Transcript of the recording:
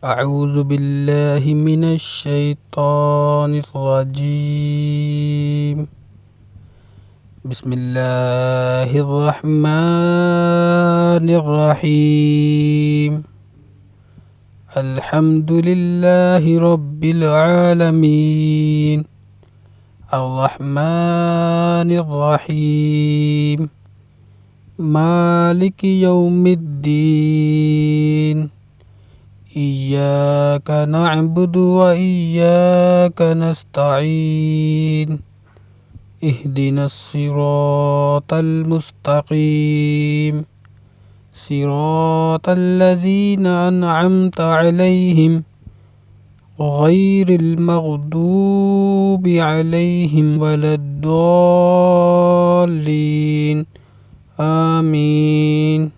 أعوذ بالله من الشيطان الرجيم. بسم الله الرحمن الرحيم. الحمد لله رب العالمين الرحمن الرحيم مالك يوم الدين إياك نعبد وإياك نستعين اهدنا الصراط المستقيم صراط الذين أنعمت عليهم غير المغضوب عليهم ولا الضالين آمين.